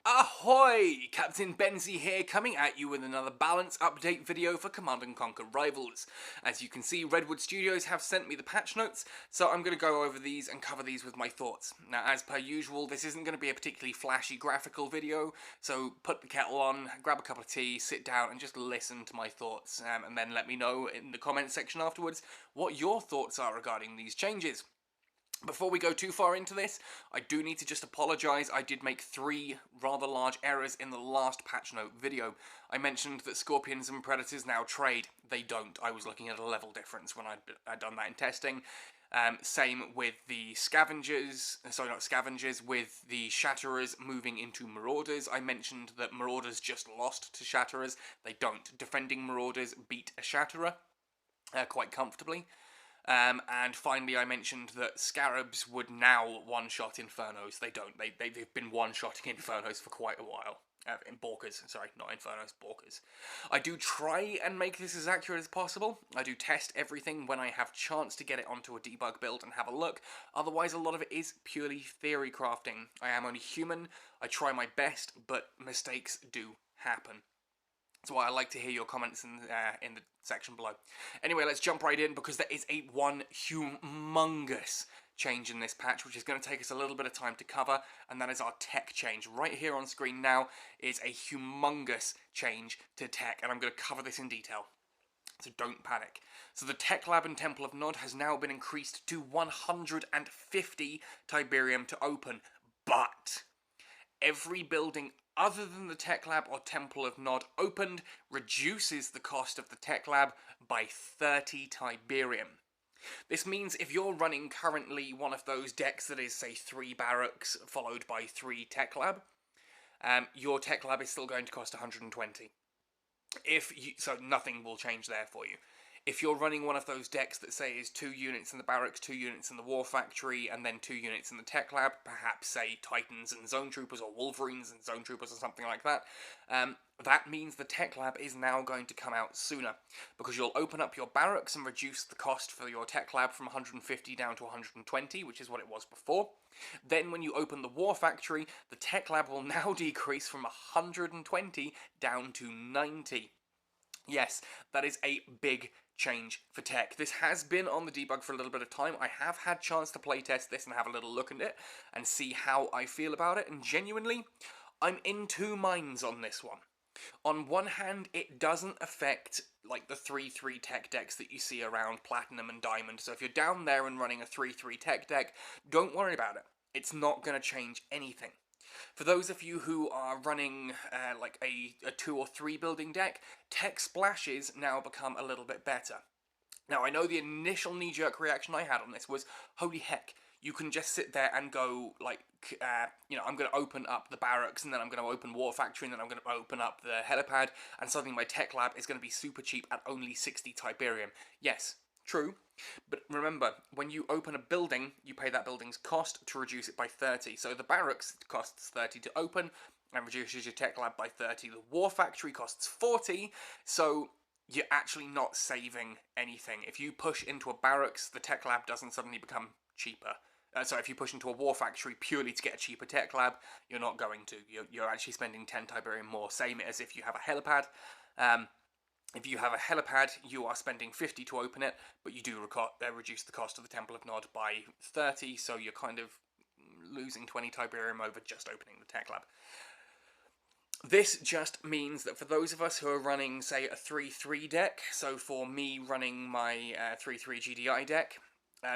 Ahoy! Captain Benzie here, coming at you with another balance update video for Command & Conquer Rivals. As you can see, Redwood Studios have sent me the patch notes, so I'm going to go over these and cover these with my thoughts. Now, as per usual, this isn't going to be a particularly flashy graphical video, so put the kettle on, grab a cup of tea, sit down and just listen to my thoughts, and then let me know in the comments section afterwards what your thoughts are regarding these changes. Before we go too far into this, I do need to just apologise. I did make 3 rather large errors in the last patch note video. I mentioned that Scorpions and Predators now trade. They don't. I was looking at a level difference when I'd done that in testing. Same with the Scavengers, sorry not Scavengers, with the Shatterers moving into Marauders. I mentioned that Marauders just lost to Shatterers. They don't. Defending Marauders beat a Shatterer quite comfortably. And finally I mentioned that Scarabs would now one-shot Infernos. They don't. They've been one-shotting Infernos for quite a while. In Borkers, sorry, not Infernos, Borkers. I do try and make this as accurate as possible. I do test everything when I have chance to get it onto a debug build and have a look. Otherwise, a lot of it is purely theory crafting. I am only human, I try my best, but mistakes do happen. That's why I like to hear your comments in the section below. Anyway, let's jump right in, because there is one humongous change in this patch, which is going to take us a little bit of time to cover, and that is our tech change. Right here on screen now is a humongous change to tech, and I'm going to cover this in detail. So don't panic. So the Tech Lab in Temple of Nod has now been increased to 150 Tiberium to open, but every building other than the Tech Lab or Temple of Nod opened reduces the cost of the Tech Lab by 30 Tiberium. This means if you're running currently one of those decks that is, say, 3 barracks followed by 3 Tech Lab, your Tech Lab is still going to cost 120. So nothing will change there for you. If you're running one of those decks that, say, is 2 units in the barracks, 2 units in the war factory, and then 2 units in the tech lab, perhaps, say, Titans and Zone Troopers, or Wolverines and Zone Troopers, or something like that, that means the tech lab is now going to come out sooner, because you'll open up your barracks and reduce the cost for your tech lab from 150 down to 120, which is what it was before. Then when you open the war factory, the tech lab will now decrease from 120 down to 90. Yes, that is a big change for tech. This has been on the debug for a little bit of time. I have had chance to playtest this and have a little look at it and see how I feel about it, and genuinely, I'm in 2 minds on this one. On one hand, it doesn't affect, like, the 3-3 tech decks that you see around Platinum and Diamond, so if you're down there and running a 3-3 tech deck, don't worry about it. It's not going to change anything. For those of you who are running like a 2 or 3 building deck, tech splashes now become a little bit better. Now, I know the initial knee-jerk reaction I had on this was, holy heck, you can just sit there and go, like, I'm going to open up the barracks, and then I'm going to open War Factory, and then I'm going to open up the helipad, and suddenly my tech lab is going to be super cheap at only 60 Tiberium. Yes, true. But remember, when you open a building, you pay that building's cost to reduce it by 30. So the barracks costs 30 to open, and reduces your tech lab by 30. The war factory costs 40, so you're actually not saving anything. If you push into a barracks, the tech lab doesn't suddenly become cheaper. So if you push into a war factory purely to get a cheaper tech lab, you're not going to. You're actually spending 10 Tiberium more, same as if you have a helipad. If you have a helipad, you are spending 50 to open it, but you do reduce the cost of the Temple of Nod by 30, so you're kind of losing 20 Tiberium over just opening the tech lab. This just means that for those of us who are running, say, a 3-3 deck, so for me running my 3-3 GDI deck,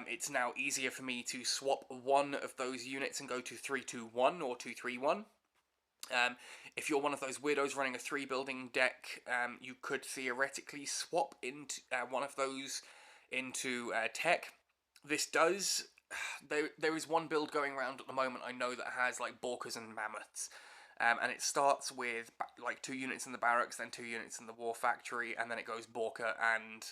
it's now easier for me to swap one of those units and go to 3-2-1 or 2-3-1. If you're one of those weirdos running a 3-building deck, you could theoretically swap into one of those into tech. This does... There is one build going around at the moment I know that has, like, Borkers and Mammoths. And it starts with, like, 2 units in the barracks, then 2 units in the war factory, and then it goes Borker and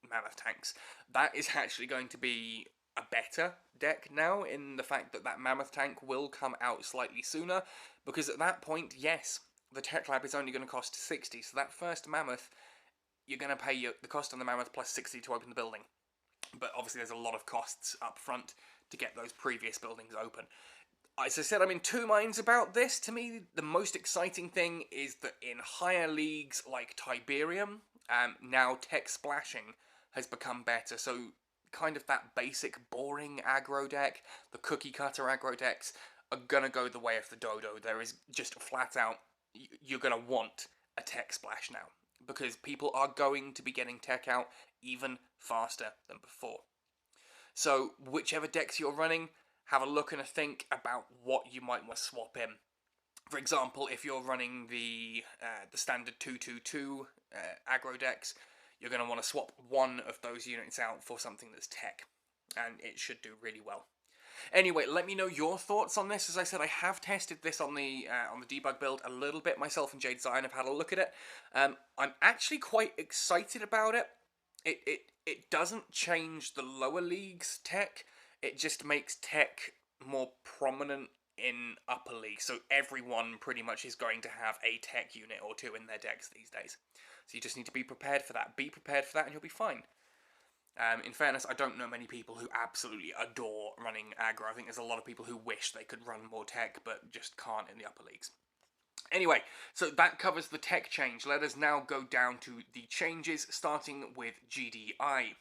Mammoth tanks. That is actually going to be a better deck now, in the fact that Mammoth tank will come out slightly sooner, because at that point, yes, the tech lab is only going to cost 60, so that first Mammoth, you're going to pay the cost on the Mammoth plus 60 to open the building. But obviously there's a lot of costs up front to get those previous buildings open. As I said, I'm in two minds about this. To me, the most exciting thing is that in higher leagues like Tiberium, now tech splashing has become better. So kind of that basic boring aggro deck, the cookie cutter aggro decks, are gonna go the way of the dodo. There is just flat out, you're gonna want a tech splash now, because people are going to be getting tech out even faster than before. So whichever decks you're running, have a look and a think about what you might want to swap in. For example, if you're running the standard 2-2-2 aggro decks, you're going to want to swap one of those units out for something that's tech, and it should do really well. Anyway, let me know your thoughts on this. As I said, I have tested this on the debug build a little bit. Myself and Jade Zion have had a look at it. I'm actually quite excited about it. It doesn't change the lower leagues tech. It just makes tech more prominent in upper leagues. So everyone pretty much is going to have a tech unit or two in their decks these days. So you just need to be prepared for that. Be prepared for that and you'll be fine. In fairness, I don't know many people who absolutely adore running aggro. I think there's a lot of people who wish they could run more tech, but just can't in the upper leagues. Anyway, so that covers the tech change. Let us now go down to the changes, starting with GDI.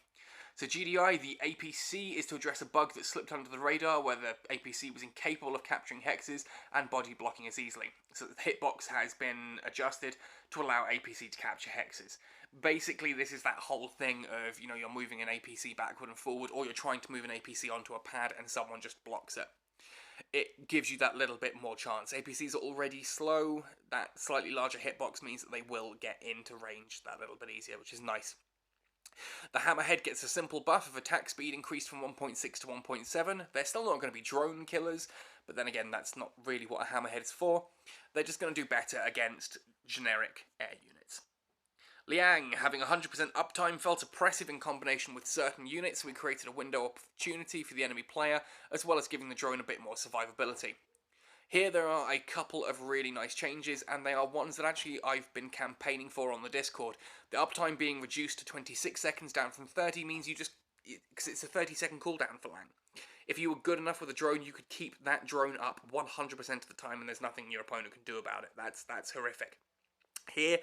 So GDI, the APC, is to address a bug that slipped under the radar where the APC was incapable of capturing hexes and body blocking as easily. So the hitbox has been adjusted to allow APC to capture hexes. Basically, this is that whole thing of, you're moving an APC backward and forward, or you're trying to move an APC onto a pad and someone just blocks it. It gives you that little bit more chance. APCs are already slow. That slightly larger hitbox means that they will get into range that little bit easier, which is nice. The Hammerhead gets a simple buff of attack speed increased from 1.6 to 1.7. They're still not going to be drone killers, but then again, that's not really what a Hammerhead is for. They're just going to do better against generic air units. Liang, having 100% uptime, felt oppressive in combination with certain units, so we created a window of opportunity for the enemy player, as well as giving the drone a bit more survivability. Here there are a couple of really nice changes, and they are ones that actually I've been campaigning for on the Discord. The uptime being reduced to 26 seconds down from 30 means because it's a 30-second cooldown for Liang. If you were good enough with a drone, you could keep that drone up 100% of the time, and there's nothing your opponent can do about it. That's horrific. Here,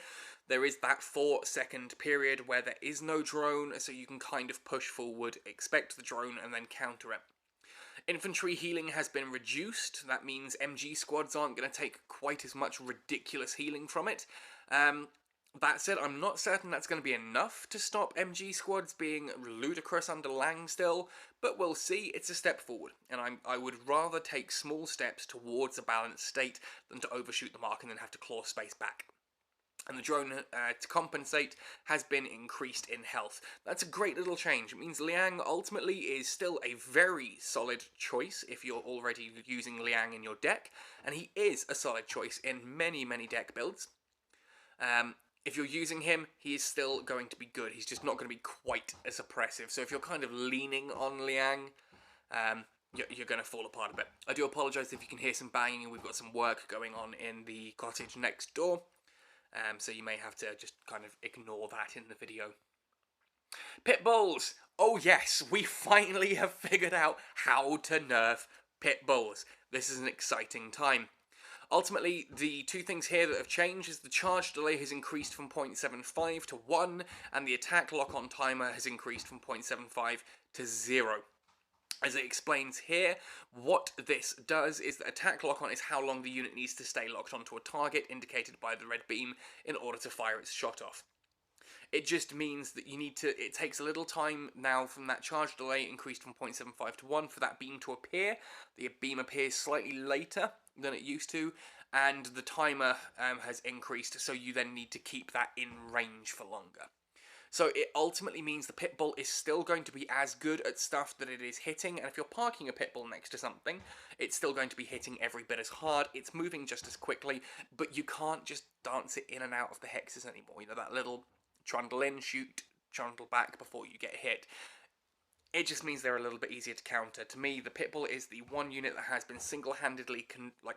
there is that 4-second period where there is no drone, so you can kind of push forward, expect the drone, and then counter it. Infantry healing has been reduced. That means MG squads aren't going to take quite as much ridiculous healing from it. That said, I'm not certain that's going to be enough to stop MG squads being ludicrous under Liang still, but we'll see. It's a step forward, and I would rather take small steps towards a balanced state than to overshoot the mark and then have to claw space back. And the drone, to compensate, has been increased in health. That's a great little change. It means Liang ultimately is still a very solid choice if you're already using Liang in your deck, and he is a solid choice in many, many deck builds. If you're using him, he is still going to be good. He's just not going to be quite as oppressive. So if you're kind of leaning on Liang, you're going to fall apart a bit. I do apologise if you can hear some banging, and we've got some work going on in the cottage next door. So you may have to just kind of ignore that in the video. Pitbulls! Oh yes, we finally have figured out how to nerf Pitbulls. This is an exciting time. Ultimately, the two things here that have changed is the charge delay has increased from 0.75 to 1, and the attack lock-on timer has increased from 0.75 to 0. As it explains here, what this does is that attack lock-on is how long the unit needs to stay locked onto a target, indicated by the red beam, in order to fire its shot off. It just means that it takes a little time now from that charge delay, increased from 0.75 to 1, for that beam to appear. The beam appears slightly later than it used to, and the timer has increased, so you then need to keep that in range for longer. So it ultimately means the Pitbull is still going to be as good at stuff that it is hitting, and if you're parking a Pitbull next to something, it's still going to be hitting every bit as hard, it's moving just as quickly, but you can't just dance it in and out of the hexes anymore. That little trundle in, shoot, trundle back before you get hit. It just means they're a little bit easier to counter. To me, the Pitbull is the one unit that has been single-handedly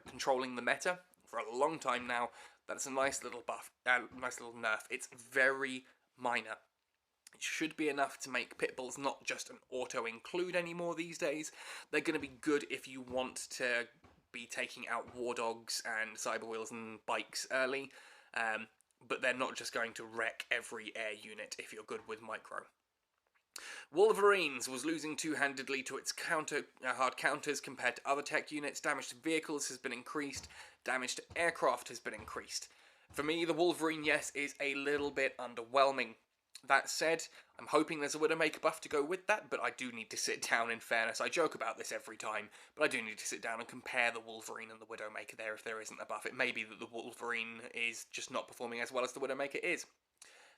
controlling the meta for a long time now. That's a nice little buff, nice little nerf. It's very minor. It should be enough to make Pitbulls not just an auto-include anymore these days. They're going to be good if you want to be taking out war dogs and cyber wheels and bikes early, but they're not just going to wreck every air unit if you're good with micro. Wolverines was losing two-handedly to its hard counters compared to other tech units. Damage to vehicles has been increased. Damage to aircraft has been increased. For me, the Wolverine, yes, is a little bit underwhelming. That said, I'm hoping there's a Widowmaker buff to go with that, but I do need to sit down in fairness. I joke about this every time, but I do need to sit down and compare the Wolverine and the Widowmaker there if there isn't a buff. It may be that the Wolverine is just not performing as well as the Widowmaker is.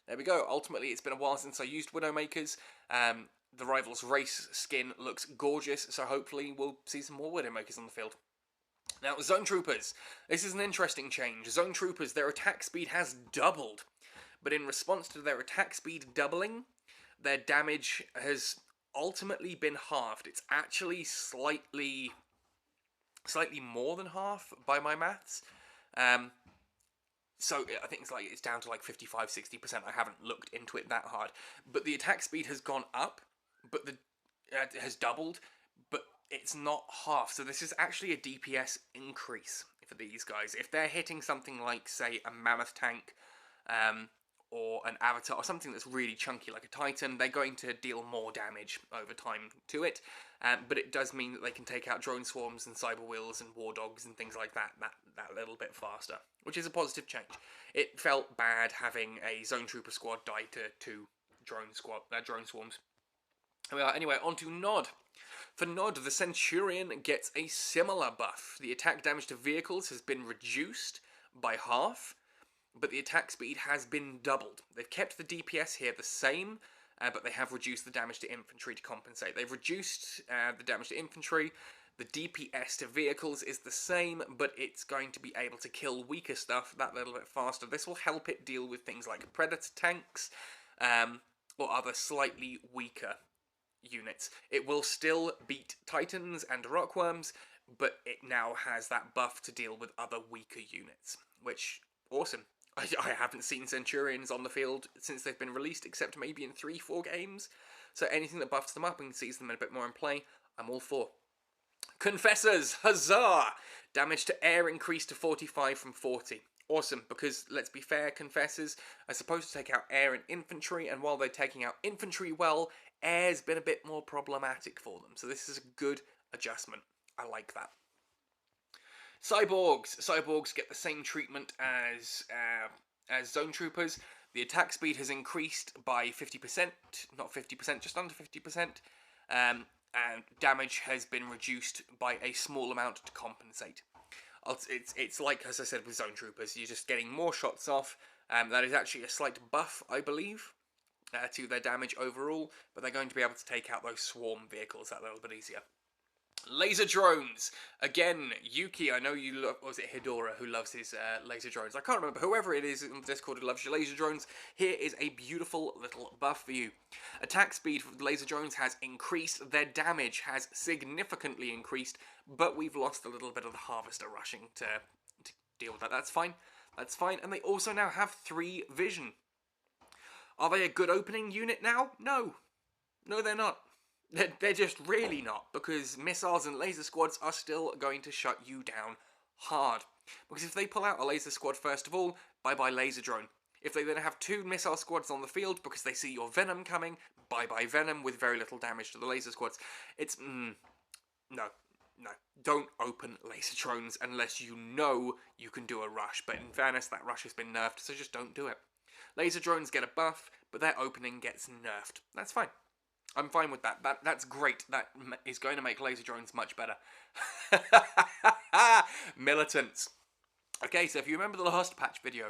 There we go. Ultimately, it's been a while since I used Widowmakers. The Rivals Race skin looks gorgeous, so hopefully we'll see some more Widowmakers on the field. Now, Zone Troopers. This is an interesting change. Zone Troopers, their attack speed has doubled, but in response to their attack speed doubling, their damage has ultimately been halved. It's actually slightly more than half by my maths. So I think it's down to like 55-60%. I haven't looked into it that hard. But the attack speed has gone up, but it has doubled, but it's not half. So this is actually a DPS increase for these guys. If they're hitting something like, say, a mammoth tank, or an avatar, or something that's really chunky like a titan, they're going to deal more damage over time to it. But it does mean that they can take out drone swarms and cyber wheels and war dogs and things like that little bit faster, which is a positive change. It felt bad having a Zone Trooper squad die to two drone swarms. Anyway, on to Nod. For Nod, the Centurion gets a similar buff. The attack damage to vehicles has been reduced by half, but the attack speed has been doubled. They've kept the DPS here the same, but they have reduced the damage to infantry to compensate. They've reduced the damage to infantry. The DPS to vehicles is the same, but it's going to be able to kill weaker stuff that little bit faster. This will help it deal with things like Predator tanks, or other slightly weaker units. It will still beat Titans and Rockworms, but it now has that buff to deal with other weaker units, which, awesome. I haven't seen Centurions on the field since they've been released, except maybe in 3-4 games, so anything that buffs them up and sees them a bit more in play, I'm all for. Confessors, huzzah! Damage to air increased to 45 from 40. Awesome, because, let's be fair, Confessors are supposed to take out air and infantry, and while they're taking out infantry well, air's been a bit more problematic for them, so this is a good adjustment. I like that. Cyborgs. Cyborgs get the same treatment as Zone Troopers. The attack speed has increased by 50%, not 50%, just under 50%, and damage has been reduced by a small amount to compensate. It's like, as I said, with Zone Troopers, you're just getting more shots off. That is actually a slight buff, I believe, to their damage overall, but they're going to be able to take out those swarm vehicles that little bit easier. Laser drones. Again, Yuki, I know you love, was it Hidora who loves his laser drones? I can't remember. Whoever it is in Discord who loves your laser drones, here is a beautiful little buff for you. Attack speed for the laser drones has increased. Their damage has significantly increased, but we've lost a little bit of the harvester rushing to deal with that. That's fine. That's fine. And they also now have 3 vision. Are they a good opening unit now? No. No, they're not. They're just really not, because missiles and laser squads are still going to shut you down hard. Because if they pull out a laser squad first of all, bye-bye laser drone. If they then have 2 missile squads on the field because they see your venom coming, bye-bye venom with very little damage to the laser squads. It's, no. Don't open laser drones unless you know you can do a rush. But in fairness, that rush has been nerfed, so just don't do it. Laser drones get a buff, but their opening gets nerfed. That's fine. I'm fine with that. That's great. That is going to make laser drones much better. Militants. Okay, so if you remember the last patch video,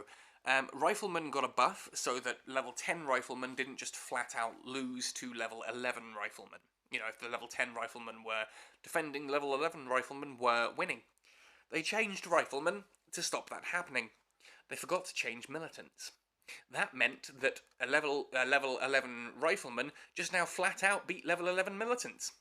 Riflemen got a buff so that level 10 Riflemen didn't just flat out lose to level 11 Riflemen. You know, if the level 10 Riflemen were defending, level 11 Riflemen were winning. They changed Riflemen to stop that happening. They forgot to change Militants. That meant that a level 11 Rifleman just now flat out beat level 11 Militants.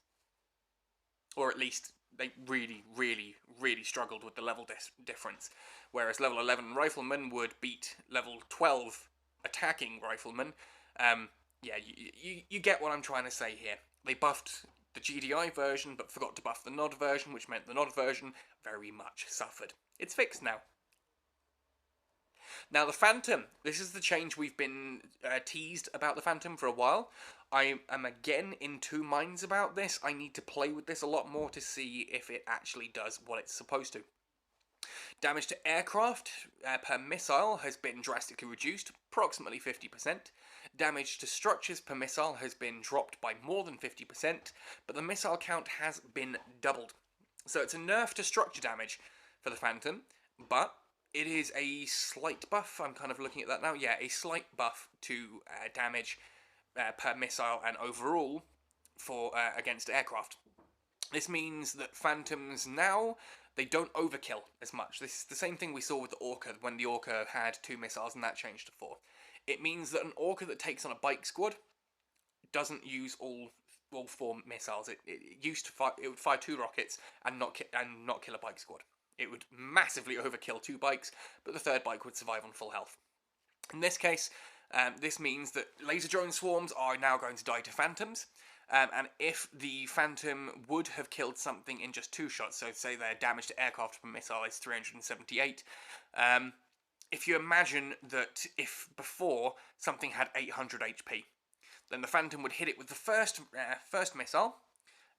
Or at least they really, really, really struggled with the level difference. Whereas level 11 Rifleman would beat level 12 attacking Rifleman. Yeah, you get what I'm trying to say here. They buffed the GDI version, but forgot to buff the Nod version, which meant the Nod version very much suffered. It's fixed now. Now the Phantom, this is the change we've been teased about the Phantom for a while. I am again in two minds about this. I need to play with this a lot more to see if it actually does what it's supposed to. Damage to aircraft per missile has been drastically reduced, approximately 50%. Damage to structures per missile has been dropped by more than 50%, but the missile count has been doubled. So it's a nerf to structure damage for the Phantom, but it is a slight buff. I'm kind of looking at that now. Yeah, a slight buff to damage per missile and overall for against aircraft. This means that Phantoms now, they don't overkill as much. This is the same thing we saw with the Orca when the Orca had 2 missiles and that changed to 4. It means that an Orca that takes on a bike squad doesn't use all 4 missiles. It used to fire, it would fire 2 rockets and not kill a bike squad. It would massively overkill 2 bikes, but the 3rd bike would survive on full health. In this case, this means that laser drone swarms are now going to die to Phantoms. And if the Phantom would have killed something in just 2 shots, so say their damage to aircraft per missile is 378, if you imagine that if before something had 800 HP, then the Phantom would hit it with the first missile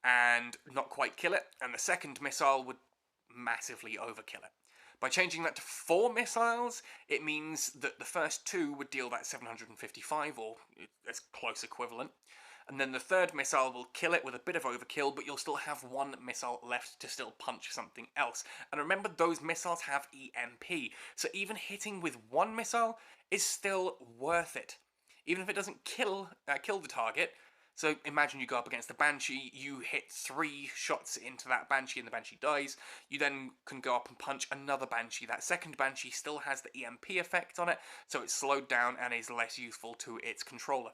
and not quite kill it, and the second missile would massively overkill it. By changing that to 4 missiles, it means that the first 2 would deal that 755, or as close equivalent, and then the 3rd missile will kill it with a bit of overkill, but you'll still have 1 missile left to still punch something else. And remember, those missiles have EMP, so even hitting with 1 missile is still worth it. Even if it doesn't kill the target. So imagine you go up against the Banshee, you hit 3 shots into that Banshee and the Banshee dies, you then can go up and punch another Banshee. That second Banshee still has the EMP effect on it, so it's slowed down and is less useful to its controller.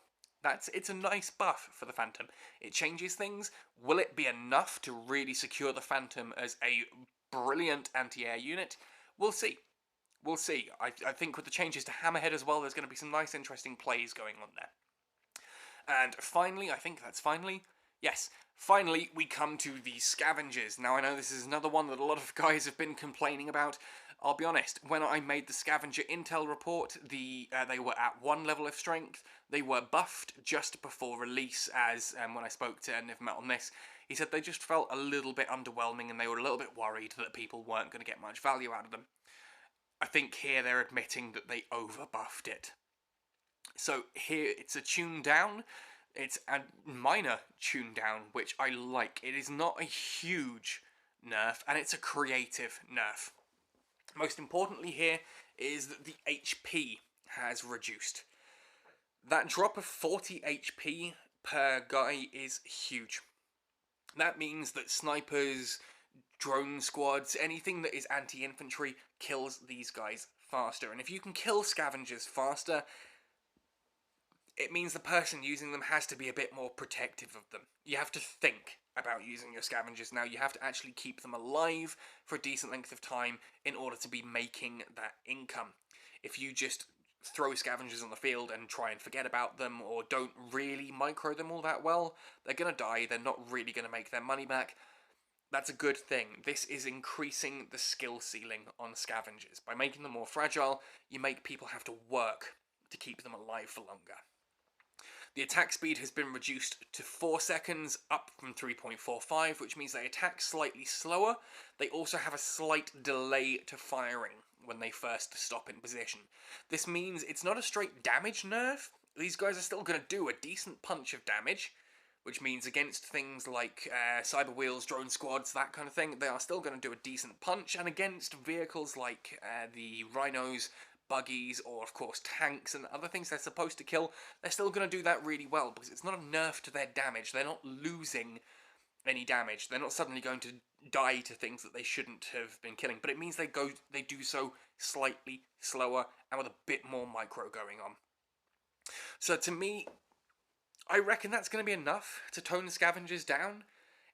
It's a nice buff for the Phantom. It changes things. Will it be enough to really secure the Phantom as a brilliant anti-air unit? We'll see. We'll see. I think with the changes to Hammerhead as well, there's going to be some nice interesting plays going on there. And finally, I think that's finally, yes, finally we come to the Scavengers. Now I know this is another one that a lot of guys have been complaining about. I'll be honest, when I made the Scavenger intel report, they were at 1 level of strength. They were buffed just before release, as when I spoke to Nivmet on this, he said they just felt a little bit underwhelming and they were a little bit worried that people weren't going to get much value out of them. I think here they're admitting that they over-buffed it. So here it's a tune down, it's a minor tune down, which I like. It is not a huge nerf, and it's a creative nerf. Most importantly here is that the HP has reduced. That drop of 40 HP per guy is huge. That means that snipers, drone squads, anything that is anti-infantry kills these guys faster. And if you can kill Scavengers faster, it means the person using them has to be a bit more protective of them. You have to think about using your Scavengers now. You have to actually keep them alive for a decent length of time in order to be making that income. If you just throw Scavengers on the field and try and forget about them, or don't really micro them all that well, they're going to die. They're not really going to make their money back. That's a good thing. This is increasing the skill ceiling on Scavengers. By making them more fragile, you make people have to work to keep them alive for longer. The attack speed has been reduced to 4 seconds, up from 3.45, which means they attack slightly slower. They also have a slight delay to firing when they first stop in position. This means it's not a straight damage nerf. These guys are still going to do a decent punch of damage, which means against things like cyber wheels, drone squads, that kind of thing, they are still going to do a decent punch, and against vehicles like the rhinos, buggies, or of course tanks and other things they're supposed to kill, they're still going to do that really well, because it's not a nerf to their damage. They're not losing any damage. They're not suddenly going to die to things that they shouldn't have been killing, but it means they do so slightly slower and with a bit more micro going on. So to me, I reckon that's going to be enough to tone the Scavengers down.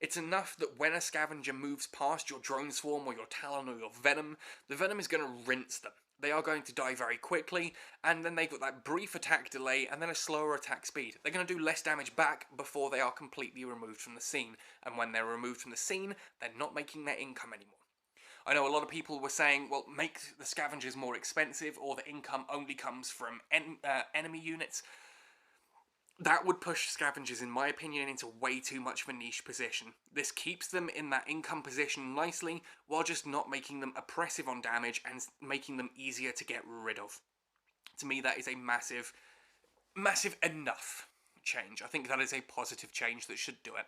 It's enough that when a Scavenger moves past your drone swarm or your Talon or your Venom, the Venom is going to rinse them. they are going to die very quickly, and then they've got that brief attack delay and then a slower attack speed. They're going to do less damage back before they are completely removed from the scene, and when they're removed from the scene, they're not making their income anymore. I know a lot of people were saying, well, make the Scavengers more expensive, or the income only comes from enemy units. That would push Scavengers, in my opinion, into way too much of a niche position. This keeps them in that income position nicely, while just not making them oppressive on damage and making them easier to get rid of. To me, that is a massive enough change. I think that is a positive change that should do it.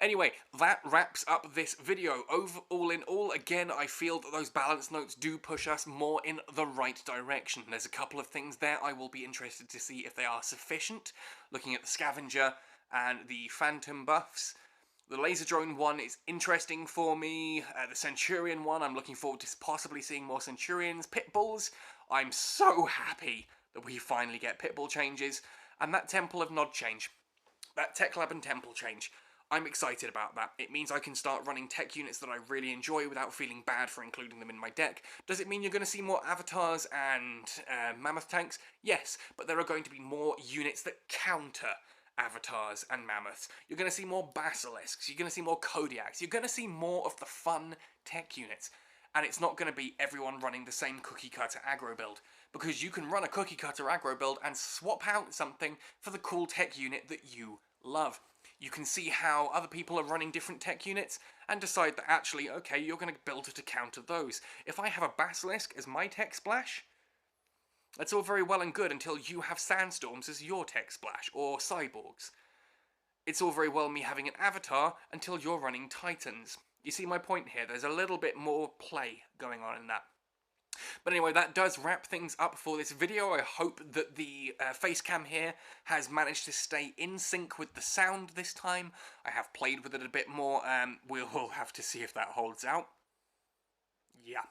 Anyway, that wraps up this video. All in all, again, I feel that those balance notes do push us more in the right direction. There's a couple of things there I will be interested to see if they are sufficient. Looking at the Scavenger and the Phantom buffs. The Laser Drone one is interesting for me. The Centurion one, I'm looking forward to possibly seeing more Centurions. Pitbulls, I'm so happy that we finally get Pitbull changes. And that Temple of Nod change. That Tech Lab and Temple change. I'm excited about that. It means I can start running tech units that I really enjoy without feeling bad for including them in my deck. Does it mean you're going to see more avatars and mammoth tanks? Yes, but there are going to be more units that counter avatars and mammoths. You're going to see more basilisks, you're going to see more Kodiaks, you're going to see more of the fun tech units. And it's not going to be everyone running the same cookie cutter aggro build, because you can run a cookie cutter aggro build and swap out something for the cool tech unit that you love. You can see how other people are running different tech units and decide that actually, okay, you're going to build it to counter those. If I have a Basilisk as my tech splash, that's all very well and good until you have Sandstorms as your tech splash, or Cyborgs. It's all very well me having an Avatar until you're running Titans. You see my point here? There's a little bit more play going on in that. But anyway, that does wrap things up for this video. I hope that the face cam here has managed to stay in sync with the sound this time. I have played with it a bit more, we'll have to see if that holds out. Yeah.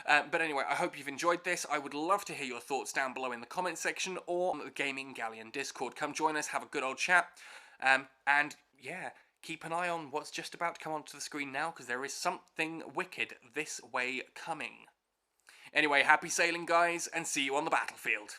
But anyway, I hope you've enjoyed this. I would love to hear your thoughts down below in the comment section or on the Gaming Galleon Discord. Come join us, have a good old chat. And yeah, keep an eye on what's just about to come onto the screen now, because there is something wicked this way coming. Anyway, happy sailing, guys, and see you on the battlefield.